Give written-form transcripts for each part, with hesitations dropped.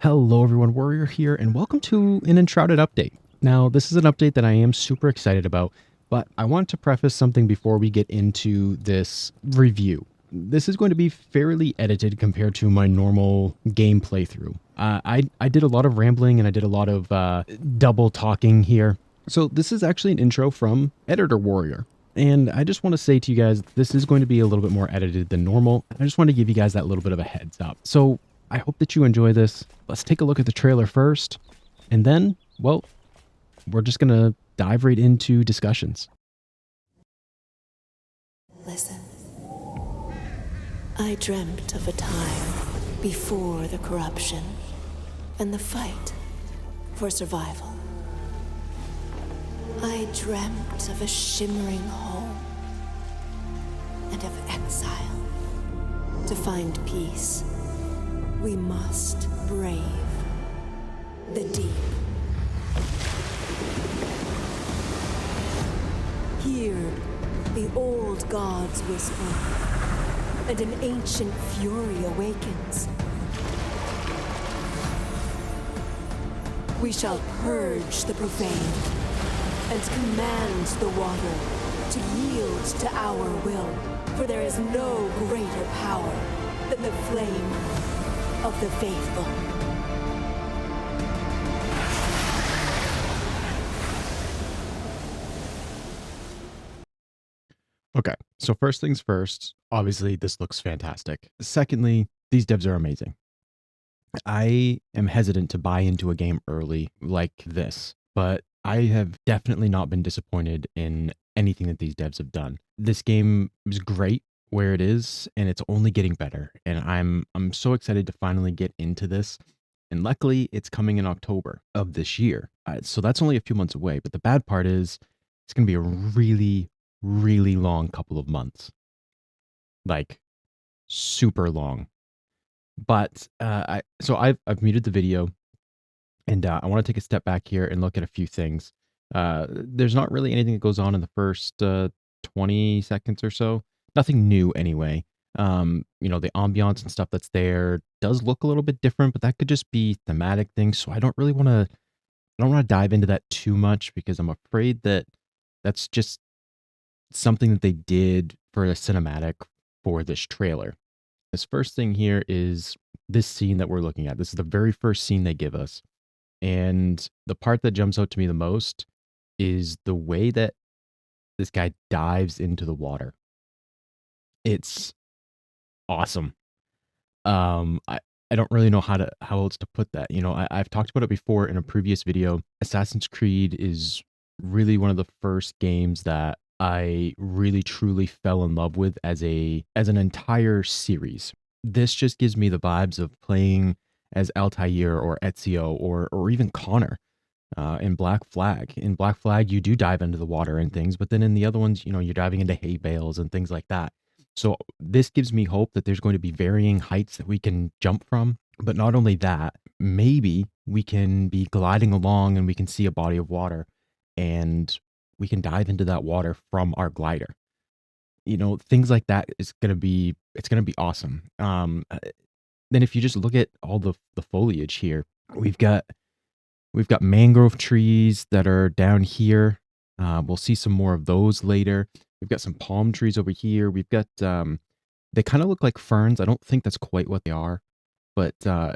Hello everyone, Warrior here, and welcome to an Enshrouded update. Now, this is an update that I am super excited about, but I want to preface something before we get into this review. This is going to be fairly edited compared to my normal game playthrough. I did a lot of rambling and I did a lot of double talking here. So this is actually an intro from Editor Warrior. And I just want to say to you guys, this is going to be a little bit more edited than normal. I just want to give you guys that little bit of a heads up. So I hope that you enjoy this. Let's take a look at the trailer first. And then, well, we're just going to dive right into discussions. Listen. I dreamt of a time before the corruption and the fight for survival. I dreamt of a shimmering home and of exile. To find peace, we must brave the deep. Hear the old gods whisper, and an ancient fury awakens. We shall purge the profane and command the water to yield to our will, for there is no greater power than the flame of the faithful. Okay, so first things first, obviously this looks fantastic. Secondly, these devs are amazing. I am hesitant to buy into a game early like this, but I have definitely not been disappointed in anything that these devs have done. This game is great where it is, and it's only getting better. And I'm so excited to finally get into this. And luckily, it's coming in October of this year. So that's only a few months away. But the bad part is it's going to be a really, really long couple of months. Like super long. But I've muted the video, and I want to take a step back here and look at a few things. There's not really anything that goes on in the first 20 seconds or so. Nothing new anyway. The ambiance and stuff that's there does look a little bit different, but that could just be thematic things. So I don't want to dive into that too much because I'm afraid that that's just something that they did for a cinematic for this trailer. This first thing here is this scene that we're looking at. This is the very first scene they give us. And the part that jumps out to me the most is the way that this guy dives into the water. It's awesome. I don't really know how else to put that. I've talked about it before in a previous video. Assassin's Creed is really one of the first games that I really truly fell in love with as an entire series. This just gives me the vibes of playing as Altair or Ezio or even Connor in Black Flag. In Black Flag, you do dive into the water and things, but then in the other ones, you're diving into hay bales and things like that. So this gives me hope that there's going to be varying heights that we can jump from. But not only that, maybe we can be gliding along and we can see a body of water and we can dive into that water from our glider. Things like that it's going to be awesome. Then if you just look at all the foliage here, we've got mangrove trees that are down here. We'll see some more of those later. We've got some palm trees over here. We've got they kind of look like ferns. I don't think that's quite what they are, but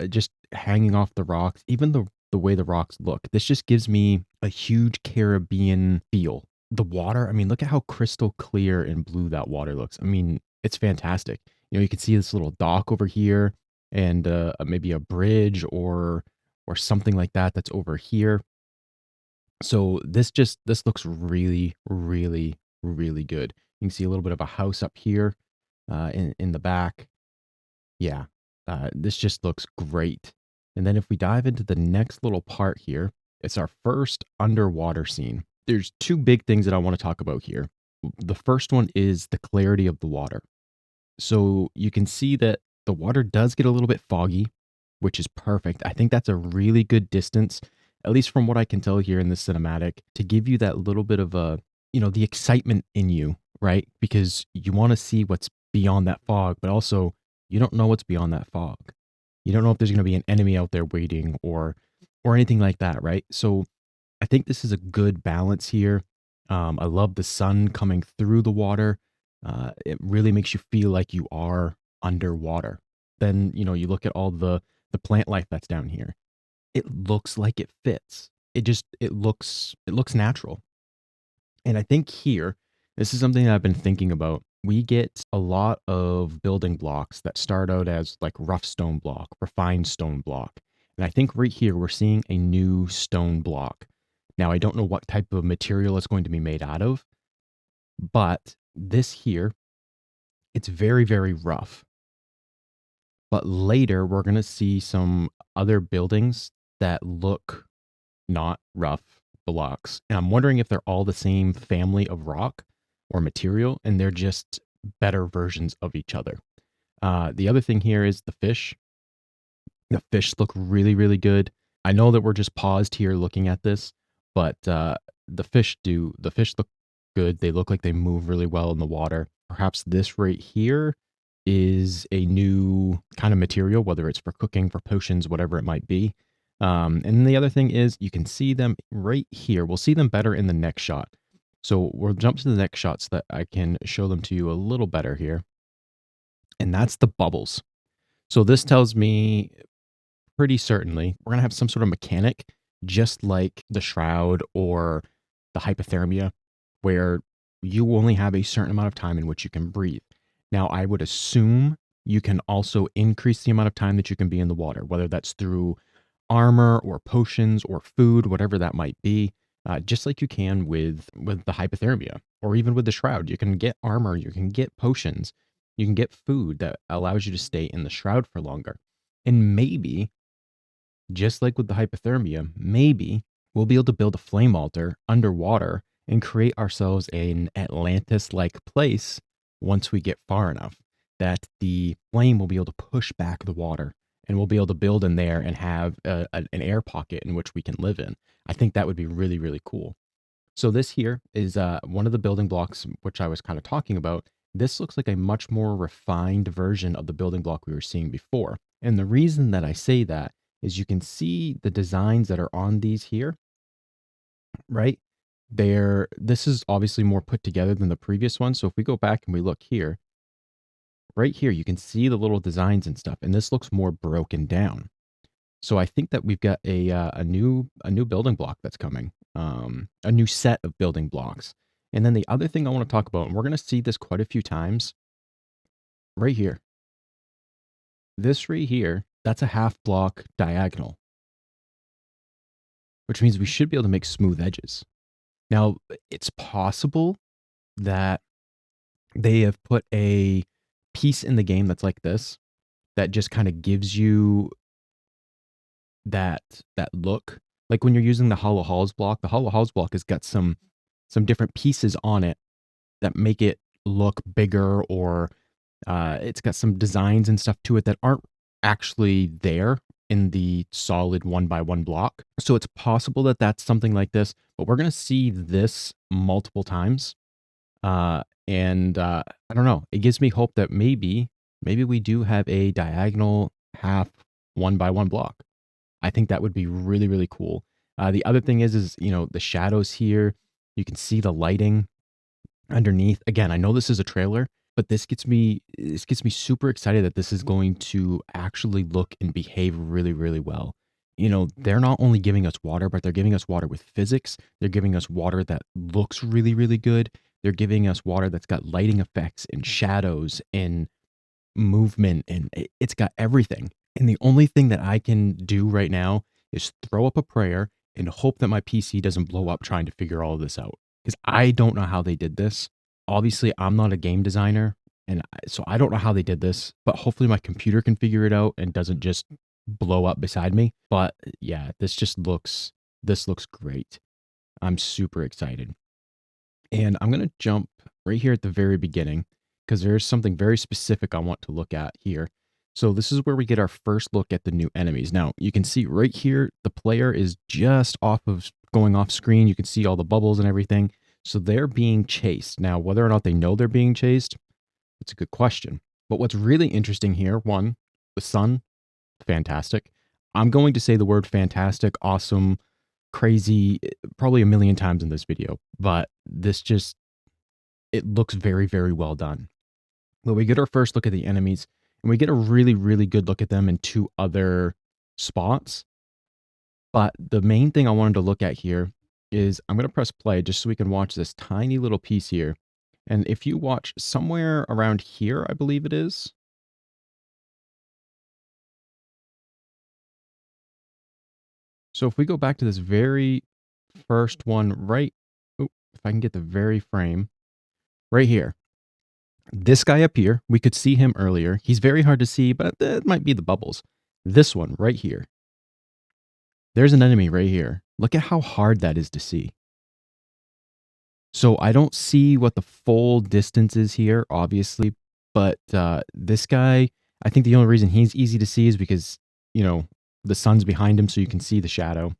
just hanging off the rocks, even the way the rocks look, this just gives me a huge Caribbean feel. The water, I mean, look at how crystal clear and blue that water looks. I mean, it's fantastic. You can see this little dock over here and maybe a bridge or something like that that's over here. So this looks really, really, really good. You can see a little bit of a house up here in the back. Yeah, this just looks great. And then if we dive into the next little part here, it's our first underwater scene. There's two big things that I want to talk about here. The first one is the clarity of the water. So you can see that the water does get a little bit foggy, which is perfect. I think that's a really good distance, at least from what I can tell here in this cinematic, to give you that little bit of the excitement in you, right? Because you want to see what's beyond that fog, but also you don't know what's beyond that fog. You don't know if there's going to be an enemy out there waiting or anything like that, right? So I think this is a good balance here. I love the sun coming through the water. It really makes you feel like you are underwater. Then, you look at all the plant life that's down here. It looks like it fits. It looks natural. And I think here, this is something that I've been thinking about. We get a lot of building blocks that start out as like rough stone block, refined stone block. And I think right here, we're seeing a new stone block. Now, I don't know what type of material it's going to be made out of, but this here, it's very, very rough. But later, we're going to see some other buildings that look not rough blocks. And I'm wondering if they're all the same family of rock or material, and they're just better versions of each other. The other thing here is the fish. The fish look really, really good. I know that we're just paused here looking at this, but the fish look good. They look like they move really well in the water. Perhaps this right here is a new kind of material, whether it's for cooking, for potions, whatever it might be. And the other thing is you can see them right here. We'll see them better in the next shot. So we'll jump to the next shot so that I can show them to you a little better here. And that's the bubbles. So this tells me pretty certainly we're going to have some sort of mechanic, just like the Shroud or the hypothermia, where you only have a certain amount of time in which you can breathe. Now, I would assume you can also increase the amount of time that you can be in the water, whether that's through armor or potions or food, whatever that might be. Just like you can with the hypothermia or even with the Shroud, you can get armor, you can get potions, you can get food that allows you to stay in the Shroud for longer. And maybe, just like with the hypothermia, maybe we'll be able to build a flame altar underwater and create ourselves an Atlantis-like place once we get far enough that the flame will be able to push back the water and we'll be able to build in there and have an air pocket in which we can live in. I think that would be really, really cool. So this here is one of the building blocks which I was kind of talking about. This looks like a much more refined version of the building block we were seeing before. And the reason that I say that is you can see the designs that are on these here, right? This is obviously more put together than the previous one. So if we go back and we look here, right here, you can see the little designs and stuff, and this looks more broken down. So I think that we've got a new building block that's coming, a new set of building blocks. And then the other thing I want to talk about, and we're going to see this quite a few times, right here. This right here, that's a half block diagonal, which means we should be able to make smooth edges. Now, it's possible that they have put a piece in the game that's like this, that just kind of gives you that look. Like when you're using the Hollow Halls block, the Hollow Halls block has got some different pieces on it that make it look bigger, or it's got some designs and stuff to it that aren't actually there in the solid 1x1 block. So it's possible that that's something like this, but we're going to see this multiple times. And I don't know, it gives me hope that maybe we do have a diagonal half 1x1 block. I think that would be really, really cool. The other thing is, the shadows here, you can see the lighting underneath. Again, I know this is a trailer, but this gets me super excited that this is going to actually look and behave really, really well. They're not only giving us water, but they're giving us water with physics. They're giving us water that looks really, really good. They're giving us water that's got lighting effects and shadows and movement, and it's got everything. And the only thing that I can do right now is throw up a prayer and hope that my PC doesn't blow up trying to figure all of this out. Because I don't know how they did this. Obviously, I'm not a game designer, and so I don't know how they did this, but hopefully my computer can figure it out and doesn't just blow up beside me. But yeah, this looks great. I'm super excited. And I'm going to jump right here at the very beginning because there's something very specific I want to look at here. So this is where we get our first look at the new enemies. Now, you can see right here, the player is just going off screen. You can see all the bubbles and everything. So they're being chased. Now, whether or not they know they're being chased, it's a good question. But what's really interesting here, one, the sun, fantastic. I'm going to say the word fantastic, awesome, crazy, probably a million times in this video, but this just, it looks very, very well done. But we get our first look at the enemies, and we get a really, really good look at them in two other spots. But the main thing I wanted to look at here is I'm going to press play just so we can watch this tiny little piece here. And if you watch somewhere around here, I believe it is. So if we go back to this very first one right, oh, if I can get the very frame right here. This guy up here, we could see him earlier. He's very hard to see, but it might be the bubbles. This one right here. There's an enemy right here. Look at how hard that is to see. So I don't see what the full distance is here, obviously, but this guy, I think the only reason he's easy to see is because, you know, the sun's behind him so you can see the shadow.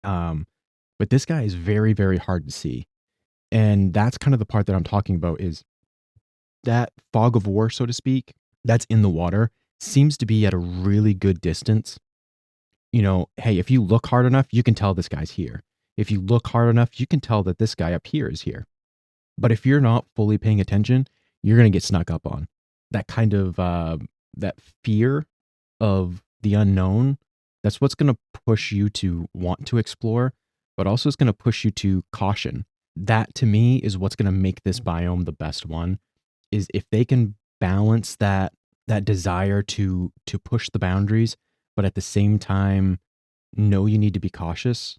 But this guy is very, very hard to see. And that's kind of the part that I'm talking about is that fog of war, so to speak, that's in the water seems to be at a really good distance. You know, hey, if you look hard enough, you can tell this guy's here. If you look hard enough, you can tell that this guy up here is here. But if you're not fully paying attention, you're going to get snuck up on. That kind of, that fear of the unknown, that's what's going to push you to want to explore, but also it's going to push you to caution. That to me is what's going to make this biome the best one, is if they can balance that desire to push the boundaries, but at the same time know you need to be cautious.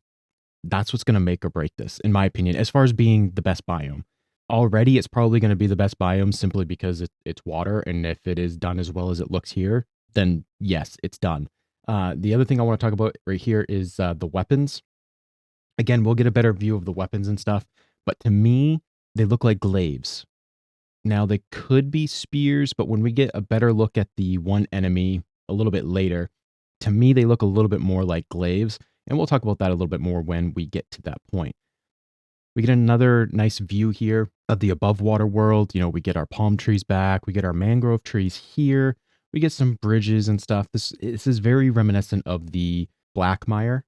That's what's going to make or break this, in my opinion, as far as being the best biome. Already, it's probably going to be the best biome simply because it's water, and if it is done as well as it looks here, then yes, it's done. The other thing I want to talk about right here is the weapons. Again, we'll get a better view of the weapons and stuff, but to me, they look like glaives. Now, they could be spears, but when we get a better look at the one enemy a little bit later, to me, they look a little bit more like glaives, and we'll talk about that a little bit more when we get to that point. We get another nice view here of the above water world. You know, we get our palm trees back. We get our mangrove trees here. We get some bridges and stuff. This is very reminiscent of the Black Mire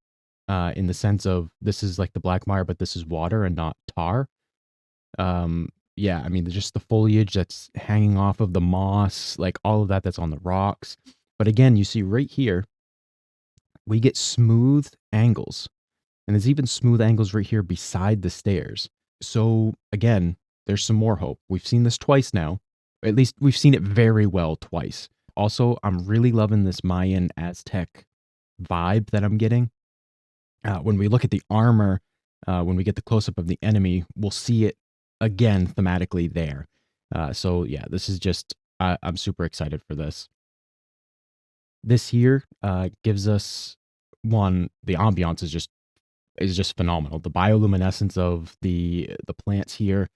in the sense of this is like the Black Mire, but this is water and not tar. Yeah, I mean, just the foliage that's hanging off of the moss, like all of that's on the rocks. But again, you see right here, we get smooth angles. And there's even smooth angles right here beside the stairs. So again, there's some more hope. We've seen this twice now. At least we've seen it very well twice. Also, I'm really loving this Mayan Aztec vibe that I'm getting. When we look at the armor, when we get the close-up of the enemy, we'll see it again thematically there. So yeah, this is just, I'm super excited for this. This here gives us, one, the ambiance is just phenomenal. The bioluminescence of the plants here.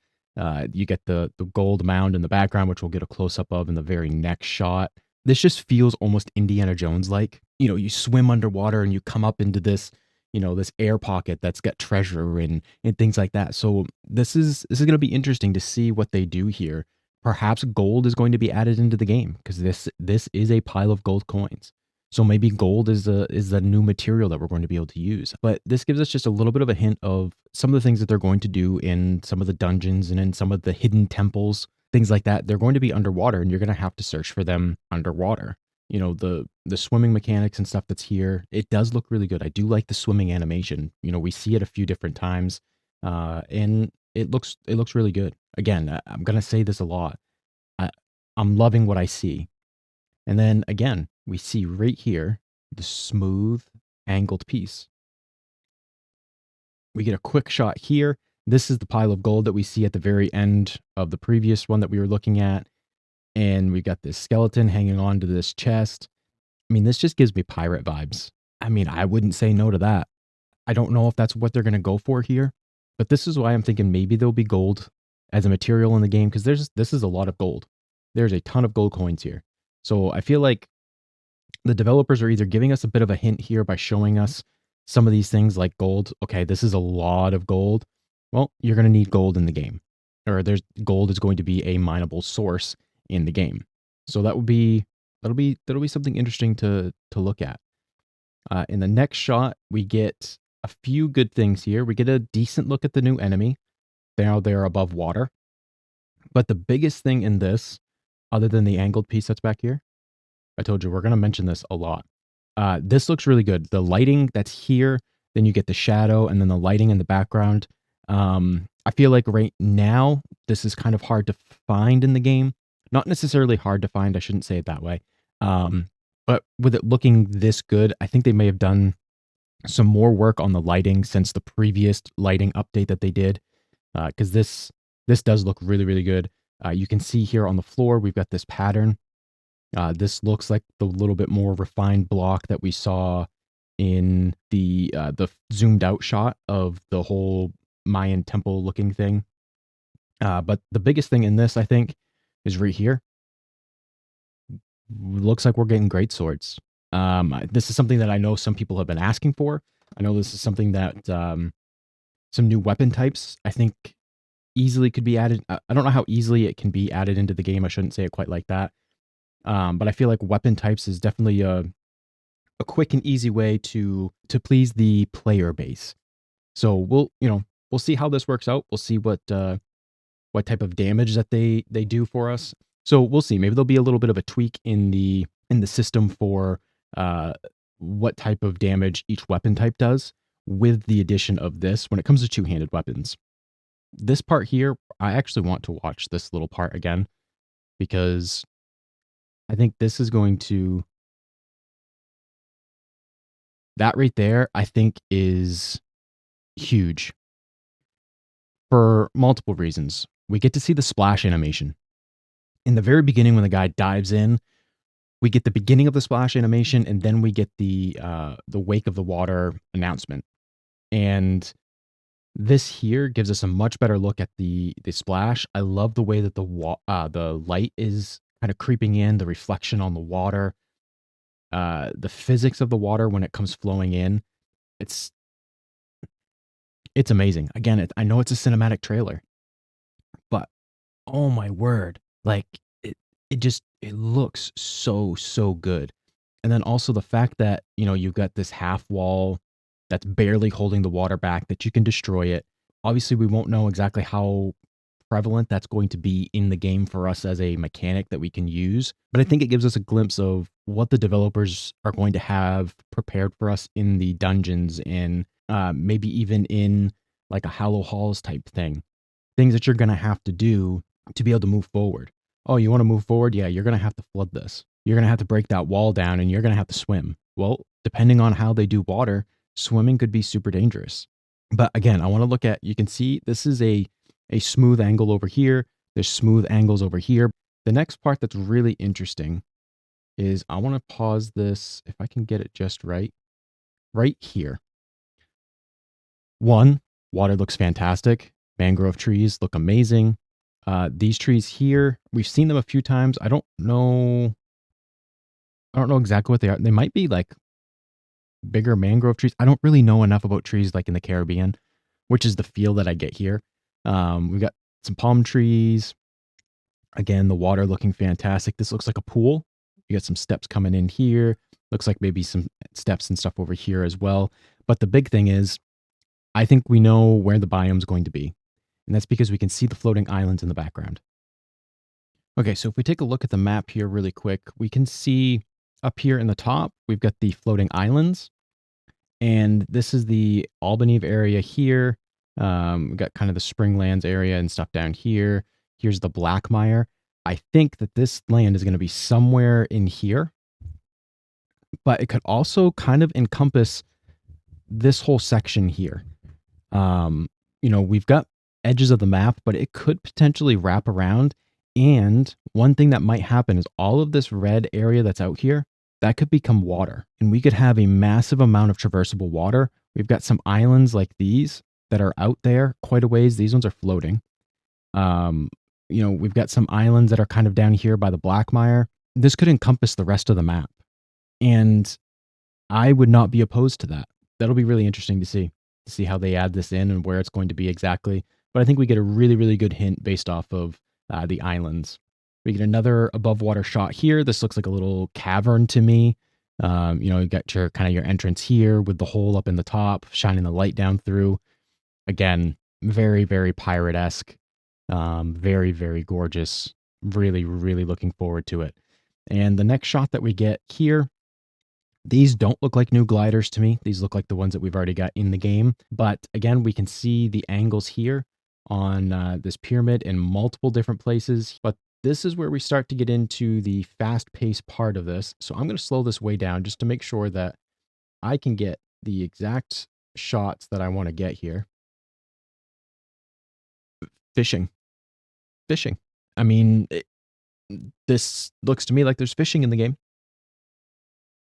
You get the gold mound in the background, which we'll get a close-up of in the very next shot. This just feels almost Indiana Jones-like. You know, you swim underwater and you come up into this, you know, this air pocket that's got treasure and things like that. So this is going to be interesting to see what they do here. Perhaps gold is going to be added into the game because this is a pile of gold coins. So maybe gold is the new material that we're going to be able to use. But this gives us just a little bit of a hint of some of the things that they're going to do in some of the dungeons and in some of the hidden temples, things like that. They're going to be underwater and you're going to have to search for them underwater. You know, the swimming mechanics and stuff that's here, it does look really good. I do like the swimming animation. You know, we see it a few different times and it looks really good. Again, I'm going to say this a lot. I'm loving what I see. And then again, we see right here the smooth angled piece. We get a quick shot here. This is the pile of gold that we see at the very end of the previous one that we were looking at. And we got this skeleton hanging on to this chest. I mean, this just gives me pirate vibes. I mean, I wouldn't say no to that. I don't know if that's what they're going to go for here, but this is why I'm thinking maybe there'll be gold as a material in the game because this is a lot of gold. There's a ton of gold coins here. So I feel like the developers are either giving us a bit of a hint here by showing us some of these things like gold. Okay, this is a lot of gold. Well, you're going to need gold in the game. Or gold is going to be a mineable source in the game. So that would be that'll be something interesting to look at. In the next shot, we get a few good things here. We get a decent look at the new enemy. Now they're above water. But the biggest thing in this, other than the angled piece that's back here, I told you we're going to mention this a lot. This looks really good. The lighting that's here, then you get the shadow, and then the lighting in the background. I feel like right now, this is kind of hard to find in the game. Not necessarily hard to find, I shouldn't say it that way. But with it looking this good, I think they may have done some more work on the lighting since the previous lighting update that they did. Because this does look really, really good. You can see here on the floor, we've got this pattern. This looks like the little bit more refined block that we saw in the zoomed out shot of the whole Mayan temple looking thing. But the biggest thing in this, I think, is right here. Looks like we're getting great swords. This is something that I know some people have been asking for. I know this is something that some new weapon types, I think, easily could be added. I don't know how easily it can be added into the game. I shouldn't say it quite like that. But I feel like weapon types is definitely a quick and easy way to please the player base. So we'll see how this works out. We'll see what type of damage that they do for us. So we'll see. Maybe there'll be a little bit of a tweak in the system for what type of damage each weapon type does with the addition of this when it comes to two-handed weapons. This part here, I actually want to watch this little part again because I think this is going to, that right there, I think is huge for multiple reasons. We get to see the splash animation. In the very beginning, when the guy dives in, we get the beginning of the splash animation, and then we get the wake of the water announcement. And this here gives us a much better look at the splash. I love the way that the light is kind of creeping in, the reflection on the water, the physics of the water when it comes flowing in. It's amazing. Again, I know it's a cinematic trailer, but oh my word, like it looks so good. And then also the fact that, you've got this half wall that's barely holding the water back, that you can destroy it. Obviously, we won't know exactly how prevalent that's going to be in the game for us as a mechanic that we can use. But I think it gives us a glimpse of what the developers are going to have prepared for us in the dungeons and maybe even in like a Hallow Halls type thing. Things that you're going to have to do to be able to move forward. Oh, you want to move forward? Yeah, you're going to have to flood this. You're going to have to break that wall down and you're going to have to swim. Well, depending on how they do water, swimming could be super dangerous. But again, I want to look at, you can see this is a smooth angle over here. There's smooth angles over here. The next part that's really interesting is I want to pause this, if I can get it just right here. One, water looks fantastic. Mangrove trees look amazing. These trees here, we've seen them a few times. I don't know exactly what they are. They might be like bigger mangrove trees. I don't really know enough about trees like in the Caribbean, which is the feel that I get here. We've got some palm trees. Again, the water looking fantastic. This looks like a pool. You got some steps coming in here. Looks like maybe some steps and stuff over here as well. But the big thing is, I think we know where the biome's going to be. And that's because we can see the floating islands in the background. Okay, so if we take a look at the map here really quick, we can see up here in the top, we've got the floating islands. And this is the Albany area here. We've got kind of the Springlands area and stuff down here. Here's the Blackmire. I think that this land is going to be somewhere in here. But it could also kind of encompass this whole section here. We've got edges of the map, but it could potentially wrap around. And one thing that might happen is all of this red area that's out here, that could become water. And we could have a massive amount of traversable water. We've got some islands like these that are out there quite a ways. These ones are floating. We've got some islands that are kind of down here by the Blackmire. This could encompass the rest of the map. And I would not be opposed to that. That'll be really interesting to see how they add this in and where it's going to be exactly. But I think we get a really, really good hint based off of the islands. We get another above water shot here. This looks like a little cavern to me. You got your kind of your entrance here with the hole up in the top, shining the light down through. Again, very, very pirate-esque. Very, very gorgeous. Really, really looking forward to it. And the next shot that we get here, these don't look like new gliders to me. These look like the ones that we've already got in the game. But again, we can see the angles here on this pyramid in multiple different places. But this is where we start to get into the fast-paced part of this. So I'm going to slow this way down just to make sure that I can get the exact shots that I want to get here. Fishing. I mean, this looks to me like there's fishing in the game,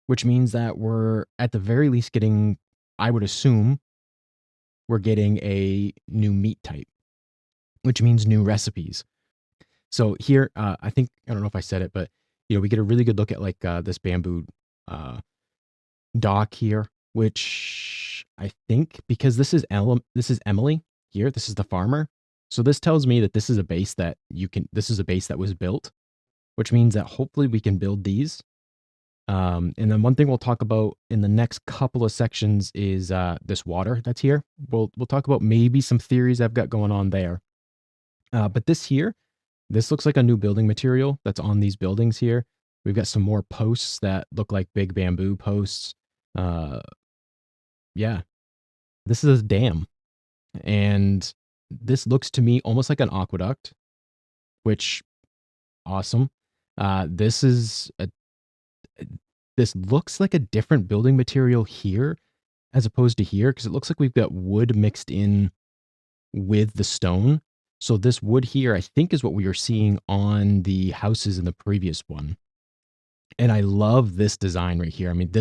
which means that we're at the very least getting, I would assume, we're getting a new meat type, which means new recipes. So here, I don't know if I said it, but we get a really good look at like this bamboo dock here, which I think because this is Emily here, this is the farmer. So this tells me that this is a base that this is a base that was built, which means that hopefully we can build these. And then one thing we'll talk about in the next couple of sections is this water that's here. We'll talk about maybe some theories I've got going on there. But this looks like a new building material that's on these buildings here. We've got some more posts that look like big bamboo posts. Yeah, this is a dam. And this looks to me almost like an aqueduct, which awesome. This looks like a different building material here as opposed to here, because it looks like we've got wood mixed in with the stone. So this wood here, I think, is what we were seeing on the houses in the previous one. And I love this design right here. I mean,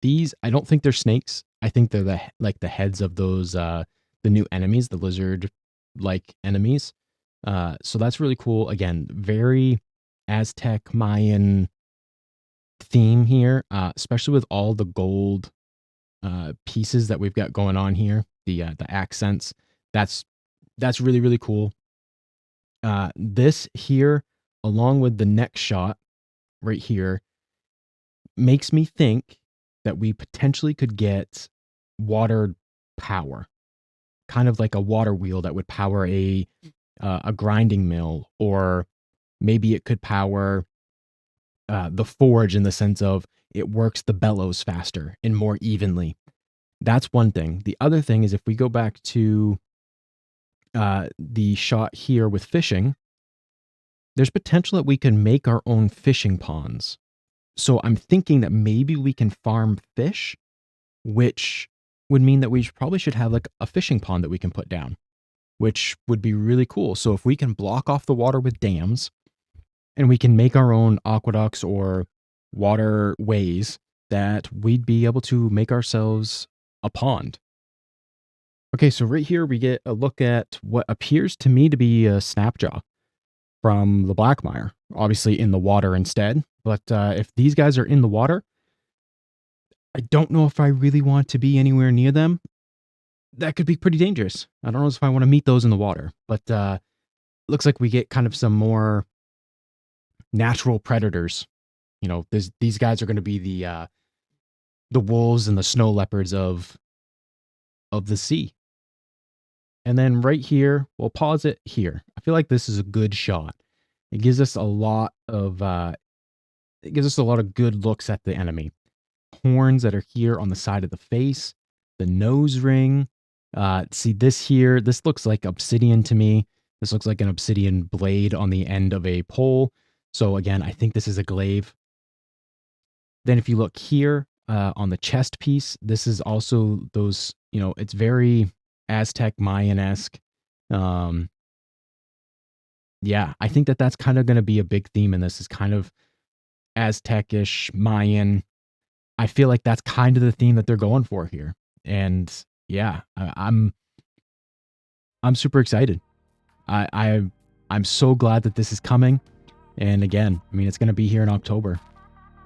these, I don't think they're snakes. I think they're the heads of those, the new enemies, the lizard-like enemies. So that's really cool. Again, very Aztec Mayan theme here, especially with all the gold pieces that we've got going on here. The accents. That's really, really cool. This here, along with the next shot right here, makes me think that we potentially could get water power, kind of like a water wheel that would power a grinding mill, or maybe it could power the forge in the sense of it works the bellows faster and more evenly. That's one thing. The other thing is if we go back to the shot here with fishing, there's potential that we can make our own fishing ponds. So I'm thinking that maybe we can farm fish, which would mean that we probably should have like a fishing pond that we can put down, which would be really cool. So if we can block off the water with dams and we can make our own aqueducts or waterways, that we'd be able to make ourselves a pond. Okay, so right here we get a look at what appears to me to be a snapjaw from the Blackmire, obviously in the water instead. But if these guys are in the water, I don't know if I really want to be anywhere near them. That could be pretty dangerous. I don't know if I want to meet those in the water, but looks like we get kind of some more natural predators. These guys are going to be the wolves and the snow leopards of the sea. And then right here, we'll pause it here. I feel like this is a good shot. It gives us a lot of good looks at the enemy. Horns that are here on the side of the face, the nose ring. See this here. This looks like obsidian to me. This looks like an obsidian blade on the end of a pole. So again, I think this is a glaive. Then if you look here on the chest piece, this is also those, it's very Aztec Mayan-esque. Yeah, I think that's kind of going to be a big theme in this, is kind of Aztec-ish, Mayan. I feel like that's kind of the theme that they're going for here. And yeah, I'm super excited. I'm so glad that this is coming. And again, I mean, it's going to be here in October.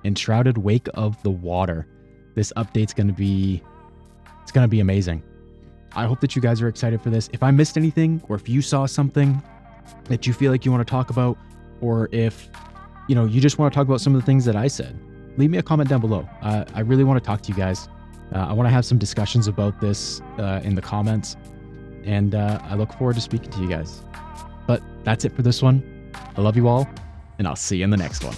Enshrouded Wake of the Water. This update's going to be amazing. I hope that you guys are excited for this. If I missed anything, or if you saw something that you feel like you want to talk about, or if you just want to talk about some of the things that I said, leave me a comment down below. I really want to talk to you guys. I want to have some discussions about this in the comments, and I look forward to speaking to you guys. But that's it for this one. I love you all, and I'll see you in the next one.